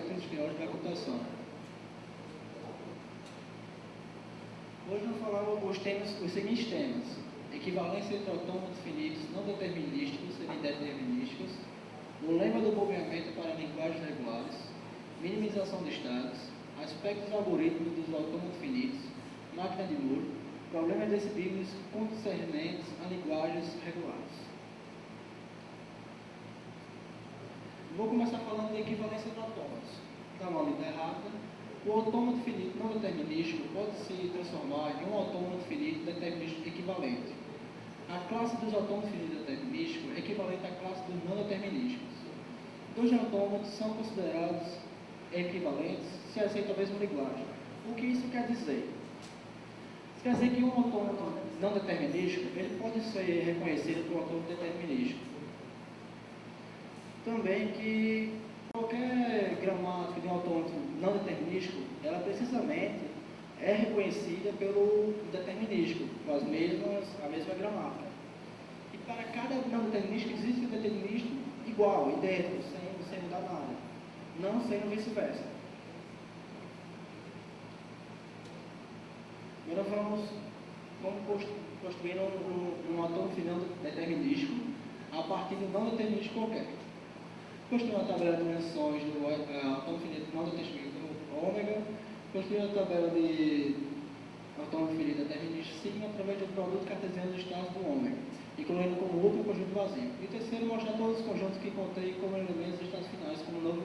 elétricas industriais da computação. Hoje eu vou falar os seguintes temas: equivalência entre autômatos finitos não determinísticos e indeterminísticos, o lema do bombeamento para linguagens regulares, minimização de estados, aspectos algorítmicos dos autômatos finitos, máquina de Moore, problemas decibíveis concernentes a linguagens regulares. Vou começar falando de equivalência de autômatos. Dá uma lida rápida. O autômato finito não determinístico pode se transformar em um autômato finito determinístico equivalente. A classe dos autômatos finitos determinísticos é equivalente à classe dos não determinísticos. Dois autômatos são considerados equivalentes se aceitam a mesma linguagem. O que isso quer dizer? Isso quer dizer que um autômato não determinístico ele pode ser reconhecido por um autômato determinístico. Também que qualquer gramática de um autômato não determinístico, ela precisamente é reconhecida pelo determinístico, com a mesma gramática. E para cada não determinístico existe um determinístico igual, idêntico, sem mudar nada, não sendo vice-versa. Agora vamos construir um autômato final determinístico a partir de um não determinístico qualquer. Construir uma tabela de dimensões do autômato finito não determinístico ômega, construir uma tabela de autômato finito determinístico sigma através do produto cartesiano dos estados do ômega, incluindo como último o conjunto vazio. E terceiro, mostrar todos os conjuntos que contém como elementos dos estados finais, como novo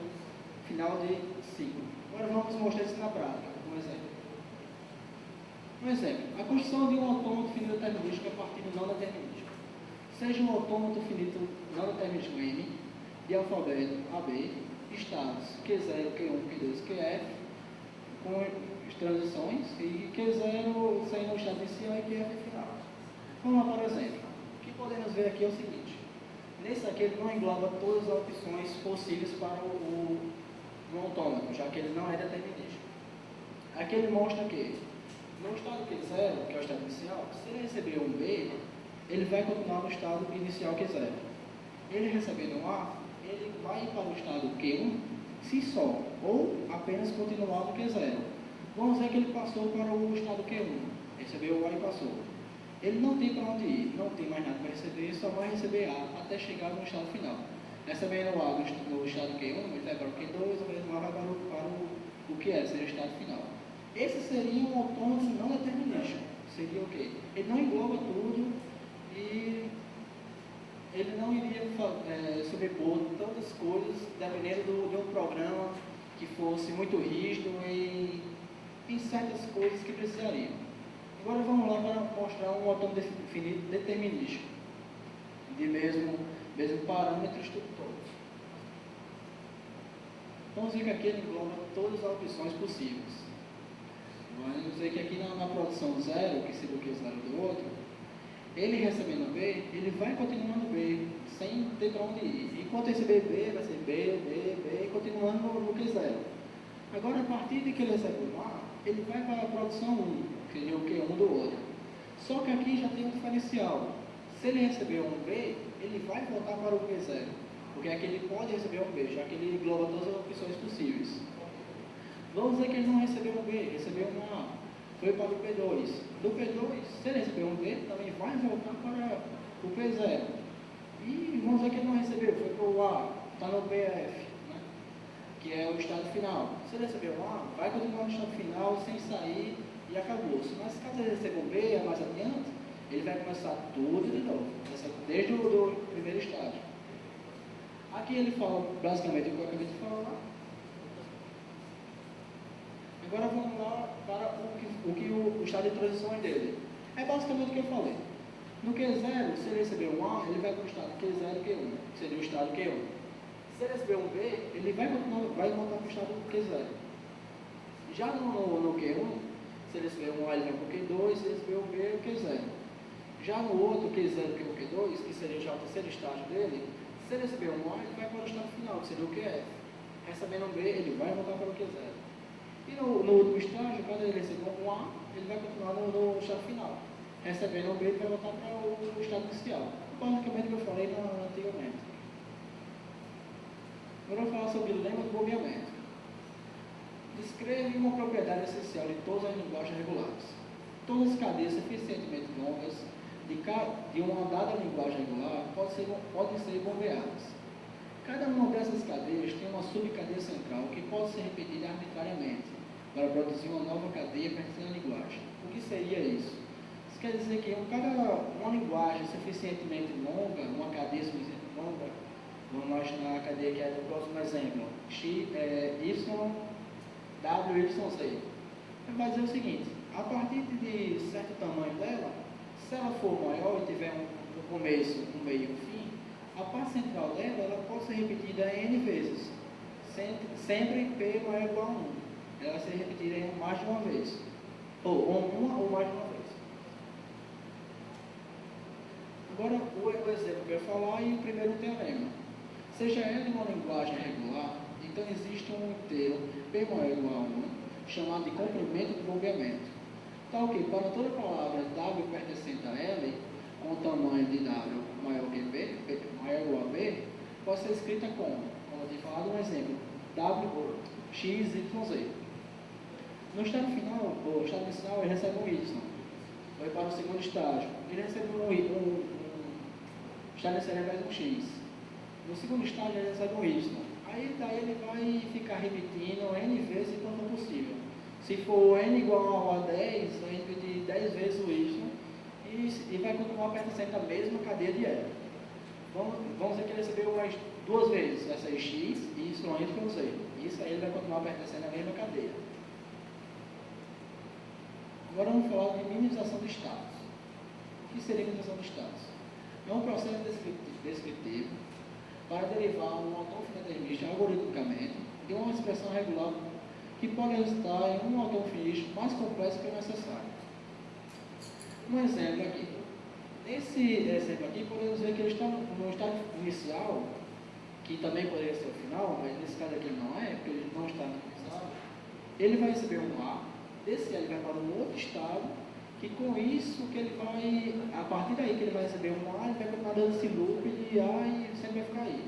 final de ciclo. Agora vamos mostrar isso na prática, como exemplo. Um exemplo, a construção de um autômato finito determinístico a partir do não determinístico. Seja um autômato finito não determinístico M, de alfabeto AB, estados Q0, Q1, Q2, Qf, com transições, e Q0 sendo o estado inicial e Qf final. Vamos lá, por exemplo. O que podemos ver aqui é o seguinte: nesse aqui ele não engloba todas as opções possíveis para um autômato, já que ele não é determinístico. Aqui ele mostra que no estado Q0, que é o estado inicial, se ele receber um B, ele vai continuar no estado inicial Q0. Ele recebendo um A, ele vai para o estado Q1 se só, ou apenas continuar no Q0. Vamos dizer que ele passou para o estado Q1, recebeu o A e passou. Ele não tem para onde ir, não tem mais nada para receber, só vai receber A até chegar no estado final. Recebendo o A no estado Q1, ele vai para o Q2, ou mesmo A vai para o Q seria o estado final. Esse seria um autômato não determinístico. Seria o quê? Ele não engloba tudo e ele não iria sobrepor tantas coisas, dependendo de um programa que fosse muito rígido em certas coisas que precisariam. Agora vamos lá para mostrar um autômato finito determinístico, de mesmo parâmetros todos. Vamos ver que aqui ele engloba todas as opções possíveis. Vamos dizer que aqui na produção 0, que seria o Q0 do outro, ele recebendo B, ele vai continuar no B, sem ter para onde ir. Enquanto receber B, vai ser B, continuando no Q0. Agora, a partir de que ele recebe o A, ele vai para a produção 1, que seria o Q1 do outro. Só que aqui já tem um diferencial. Se ele receber um B, ele vai voltar para o Q0, porque aqui ele pode receber um B, já que ele engloba todas as opções possíveis. Vamos dizer que ele não recebeu um B, recebeu um A. Foi para o P2. Do P2, se ele receber um B, também vai voltar para o P0. E vamos dizer que ele não recebeu, foi para o A, está no PF, né? Que é o estado final. Se ele receber um A, vai continuar no estado final sem sair e acabou-se. Mas caso ele receba um B, mais adiante, ele vai começar tudo de novo, desde o primeiro estágio. Aqui ele fala basicamente o que eu acabei de falar. Agora vamos lá para o estado de transições dele. É basicamente o que eu falei. No Q0, se ele receber um A, ele vai para o estado Q0, Q1, que seria o estado Q1. Se ele receber um B, ele vai voltar para o estado Q0. Já no Q1, se ele receber um A, ele vai para o Q2, se ele receber um B, o Q0. Já no outro Q0, que é o Q2, que seria já o terceiro estágio dele, se ele receber um A, ele vai para o estado final, que seria o QF. Recebendo um B, ele vai voltar para o Q0. E no último estágio, quando ele receber um A, ele vai continuar no estado final. Recebendo um B, ele vai voltar para o estado inicial. Basicamente o que eu falei antigamente. Agora eu vou falar sobre o lema do bombeamento. Escreve uma propriedade essencial de todas as linguagens regulares. Todas as cadeias suficientemente longas de uma dada linguagem regular podem ser bombeadas. Cada uma dessas cadeias tem uma subcadeia central que pode ser repetida arbitrariamente para produzir uma nova cadeia pertencente à linguagem. O que seria isso? Isso quer dizer que uma linguagem suficientemente longa, uma cadeia suficientemente longa, vamos imaginar a cadeia que é do próximo exemplo, y, w, y, z. Vai dizer o seguinte: a partir de certo tamanho dela, se ela for maior e tiver um começo, um meio e um fim, a parte central dela ela pode ser repetida em n vezes, sempre p maior ou igual a 1. Ela vai ser repetida em mais de uma vez, ou uma ou mais de uma vez. Agora, o exemplo que eu vou falar e o primeiro teorema. Seja ela uma linguagem regular, então existe um inteiro p maior ou igual a 1, chamado de comprimento de bombeamento. Tal que, para toda palavra w pertencente a L, com o tamanho de w maior que b, maior ou igual a b, pode ser escrita como eu tinha falado, um exemplo, w, x, y, z. No estado final, o estado inicial, ele recebe um y. Vai para o segundo estágio, ele recebe um estado inicial mais um x. No segundo estágio, ele recebe um y. Aí daí ele vai ficar repetindo n vezes quanto possível. Se for n igual a 10, vai repetir 10 vezes o y e vai continuar pertencendo à mesma cadeia de L. Vamos dizer que ele recebeu mais duas vezes, vai ser x, y, y, z. Isso aí ele vai continuar pertencendo à mesma cadeia. Agora vamos falar de minimização de estados. O que seria minimização de estados? É um processo descritivo para derivar um autônomo finitista algoritmicamente de uma expressão regular que pode resultar em um autônomo finito mais complexo que o necessário. Um exemplo aqui. Nesse exemplo aqui, podemos ver que ele está no estado inicial, que também poderia ser o final, mas nesse caso aqui não é, porque ele não está no inicial. Ele vai receber um A, desse A ele vai para um outro estado, que com isso que ele vai, a partir daí que ele vai receber um A, ele vai continuar dando esse loop de A e sempre vai ficar aí.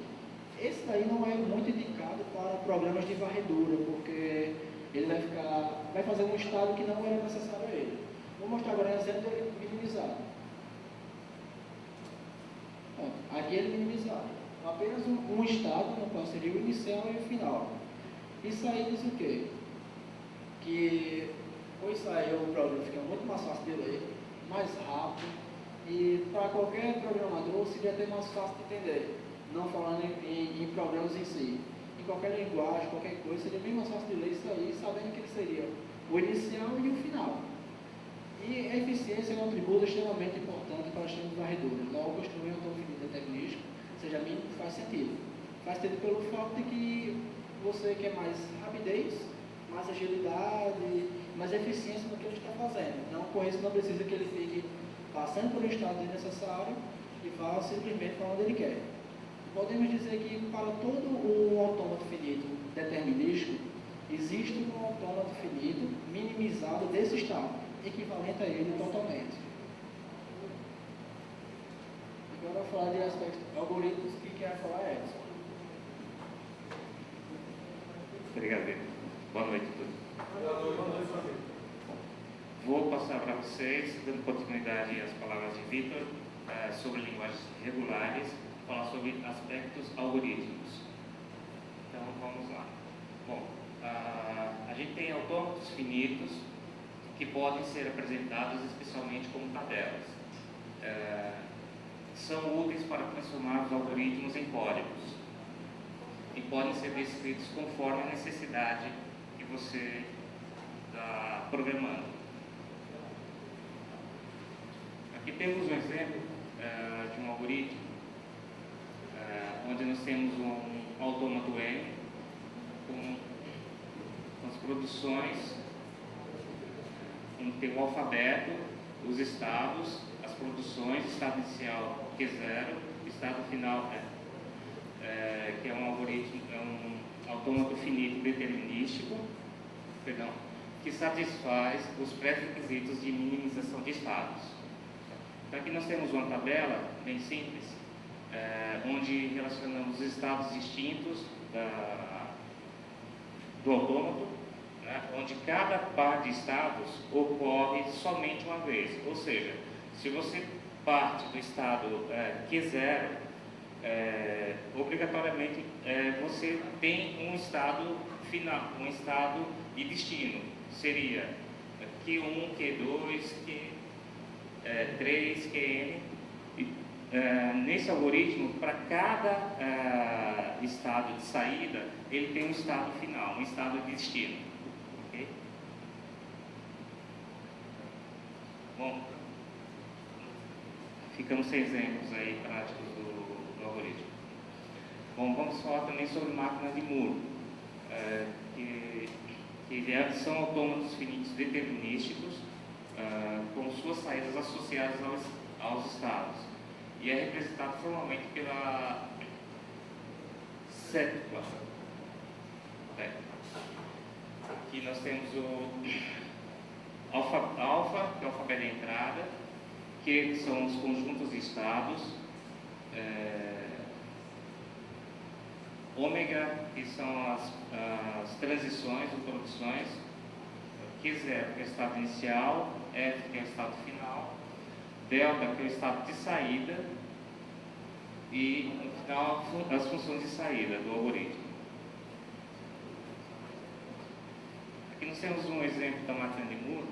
Esse daí não é muito indicado para problemas de varredura, porque ele vai fazer um estado que não era necessário a ele. Vou mostrar agora um exemplo dele minimizado. Bom, aqui ele minimizado. Apenas um estado, no qual seria o inicial e o final. Isso aí diz o quê? Que com isso aí o programa fica muito mais fácil de ler, mais rápido, e para qualquer programador seria até mais fácil de entender, não falando em programas em si. Em qualquer linguagem, qualquer coisa, seria bem mais fácil de ler isso aí, sabendo que ele seria o inicial e o final. E a eficiência é um atributo extremamente importante para o sistema de varredura. Logo, construir um autônomo finito determinístico, seja mínimo, faz sentido. Faz sentido pelo fato de que você quer mais rapidez, mais agilidade, mais eficiência no que ele está fazendo. Então, com isso, não precisa que ele fique passando por um estado desnecessário e vá simplesmente para onde ele quer. Podemos dizer que para todo o autômato finito determinístico, existe um autômato finito minimizado desse estado, equivalente a ele totalmente. Agora eu vou falar de aspectos algoritmos que quer falar Edson. Obrigado, Vitor. Boa noite a todos. Boa noite. Vou passar para vocês, dando continuidade às palavras de Vitor, sobre linguagens regulares, falar sobre aspectos algorítmicos. Então, vamos lá. Bom, a gente tem autômatos finitos que podem ser apresentados especialmente como tabelas. São úteis para transformar os algoritmos em códigos e podem ser descritos conforme a necessidade que você está programando. Aqui temos um exemplo de um algoritmo onde nós temos um autômato N com as produções, onde tem o alfabeto, os estados, as produções, estado inicial Q0, estado final que é um algoritmo, é um autômato finito determinístico, que satisfaz os pré-requisitos de minimização de estados. Então aqui nós temos uma tabela bem simples, onde relacionamos os estados distintos do autômato né, onde cada par de estados ocorre somente uma vez. Ou seja, se você parte do estado Q0, obrigatoriamente você tem um estado final, um estado de destino. Seria Q1, Q2, Q3, Qn. Nesse algoritmo, para cada estado de saída, ele tem um estado final, um estado de destino. Okay? Bom, ficamos sem exemplos aí práticos do algoritmo. Bom, vamos falar também sobre máquina de Moore, que são autômatos finitos determinísticos com suas saídas associadas aos estados. E é representado formalmente pela cétupla. Aqui nós temos o alfa, que é o alfabeto de entrada, que são os conjuntos de estados, ômega, que são as transições ou produções, Q0, que é o estado inicial, F, que é o estado final, delta, que é o estado de saída, e no final as funções de saída do algoritmo. Aqui nós temos um exemplo da máquina de Moore,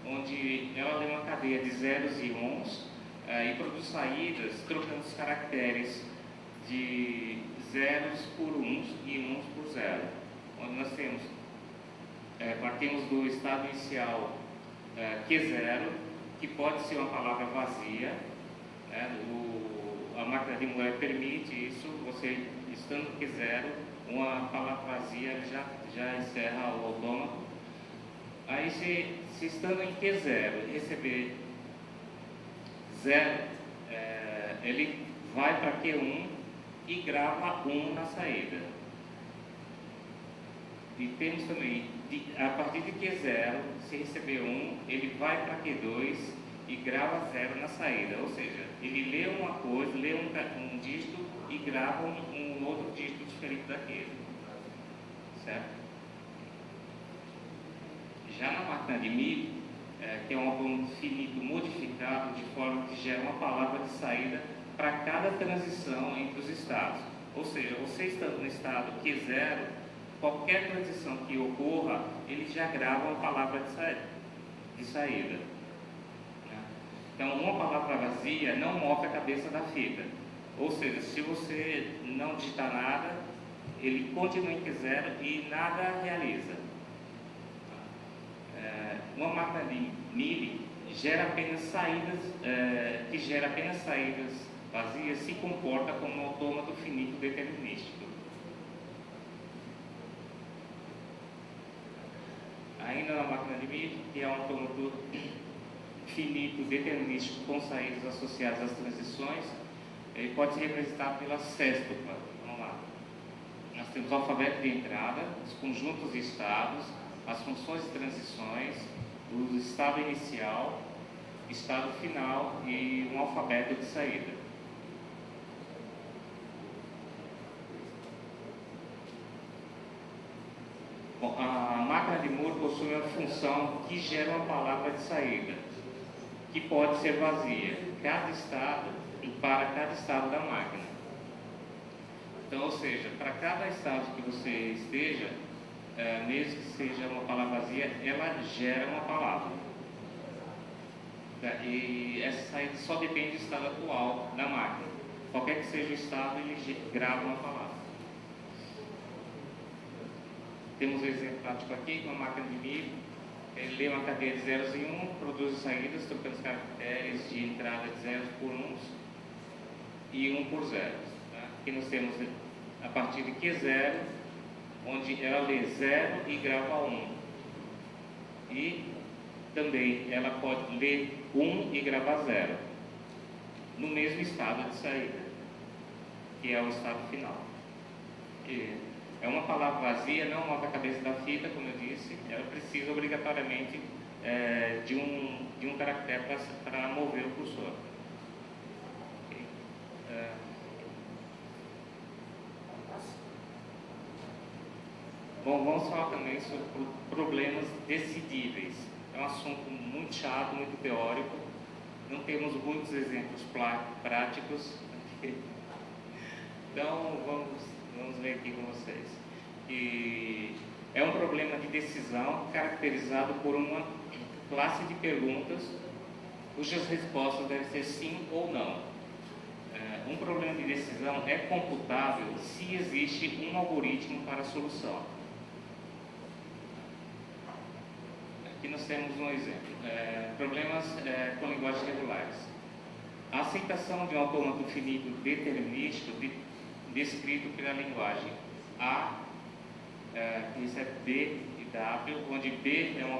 onde ela lê uma cadeia de zeros e uns e produz saídas trocando os caracteres de zeros por uns e uns por zero, onde nós temos partimos do estado inicial Q0, que pode ser uma palavra vazia, né? A máquina de Moore permite isso, você estando Q0, uma palavra vazia já encerra o autômato. Aí se estando em Q0 e receber 0, ele vai para Q1 e grava 1 na saída. E temos também, a partir de Q0, se receber 1, ele vai para Q2 e grava 0 na saída. Ou seja, ele lê uma coisa, lê um dígito e grava um outro dígito diferente daquele. Certo? Já na máquina de Mealy, que é um autômato finito modificado de forma que gera uma palavra de saída para cada transição entre os estados. Ou seja, você estando no estado Q0, qualquer transição que ocorra, ele já grava uma palavra de saída. Então, uma palavra vazia não move a cabeça da fita. Ou seja, se você não digitar nada, ele continua em Q0 e nada realiza. Uma máquina de Mealy gera apenas saídas, que gera apenas saídas vazias, se comporta como um autômato finito determinístico. Ainda na máquina de Mealy, que é um autômato finito determinístico com saídas associadas às transições, ele pode ser representado pela sextupla. Vamos lá. Nós temos o alfabeto de entrada, os conjuntos de estados, as funções de transições, o estado inicial, estado final e um alfabeto de saída. Bom, a máquina de Moore possui uma função que gera uma palavra de saída, que pode ser vazia, para cada estado da máquina. Então, ou seja, para cada estado que você esteja, mesmo que seja uma palavra vazia, ela gera uma palavra. E essa saída só depende do estado atual da máquina. Qualquer que seja o estado, ele grava uma palavra. Temos um exemplo prático aqui, com uma máquina de Mealy. Ele lê uma cadeia de zeros e 1, produz saídas, trocando os caracteres de entrada de zeros por uns e 1 por zeros. Tá? Aqui nós temos a partir de Q0, onde ela lê 0 e grava 1. E também ela pode ler 1 e gravar 0, no mesmo estado de saída, que é o estado final. E é uma palavra vazia, não move a cabeça da fita, como eu disse, ela precisa obrigatoriamente de um caractere para mover o cursor. Okay. Bom, vamos falar também sobre problemas decidíveis. É um assunto muito chato, muito teórico. Não temos muitos exemplos práticos. Então, vamos ver aqui com vocês. E é um problema de decisão caracterizado por uma classe de perguntas cujas respostas devem ser sim ou não. Um problema de decisão é computável se existe um algoritmo para a solução. Aqui nós temos um exemplo. Problemas com linguagens regulares. A aceitação de um autômato finito determinístico descrito pela linguagem A, que recebe B e W, onde B é um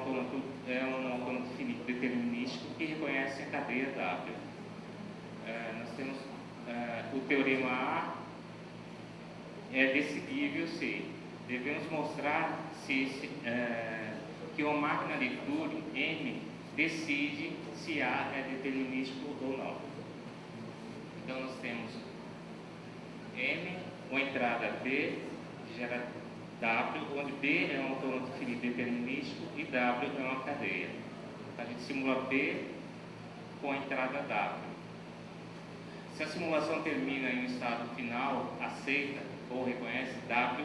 autômato finito determinístico que reconhece a cadeia W. Nós temos o teorema A é decidível se devemos mostrar que uma máquina de Turing M decide se A é determinístico ou não. Então nós temos M, uma entrada B, que gera W, onde B é um autômato finito determinístico e W é uma cadeia. A gente simula B com a entrada W. Se a simulação termina em um estado final, aceita ou reconhece W.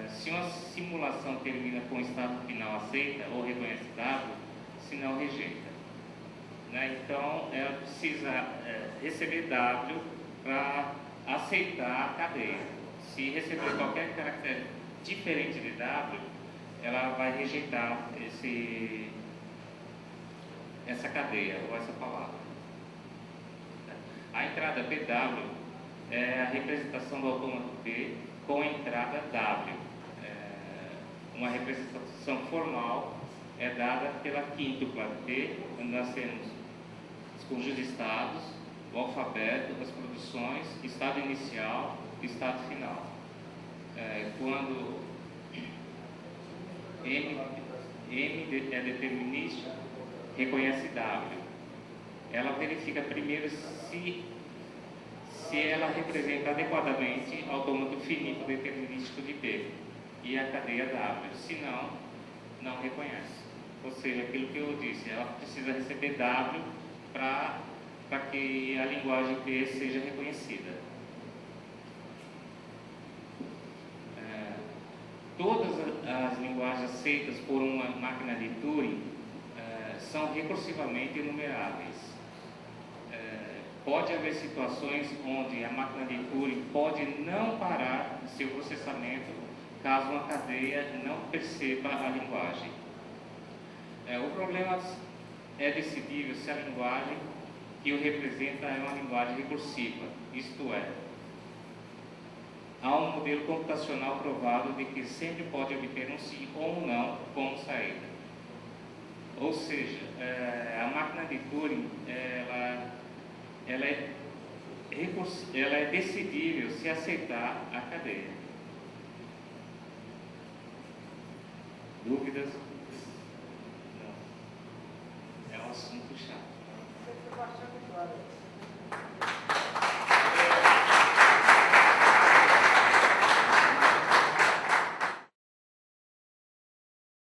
Se uma simulação termina com um estado final, aceita ou reconhece W, se não, rejeita. Então, ela precisa receber W para aceitar a cadeia. Se receber qualquer caractere diferente de W, ela vai rejeitar essa cadeia ou essa palavra. A entrada BW é a representação do autômato B com a entrada W. Uma representação formal é dada pela quíntupla T, onde nós temos os conjuntos de estados, o alfabeto, as produções, estado inicial e estado final. Quando M é determinístico, reconhece W. Ela verifica primeiro se ela representa adequadamente o autômato finito determinístico de B e a cadeia W. Se não, não reconhece. Ou seja, aquilo que eu disse, ela precisa receber W para que a linguagem B seja reconhecida. Todas as linguagens aceitas por uma máquina de Turing são recursivamente enumeráveis. Pode haver situações onde a máquina de Turing pode não parar seu processamento caso uma cadeia não perceba a linguagem. O problema é decidível se a linguagem que o representa é uma linguagem recursiva, isto é, há um modelo computacional provado de que sempre pode obter um sim ou um não como saída. Ou seja, a máquina de Turing ela é decidível se aceitar a cadeia. Dúvidas? Não. É um assunto chato. Você foi bastante claro.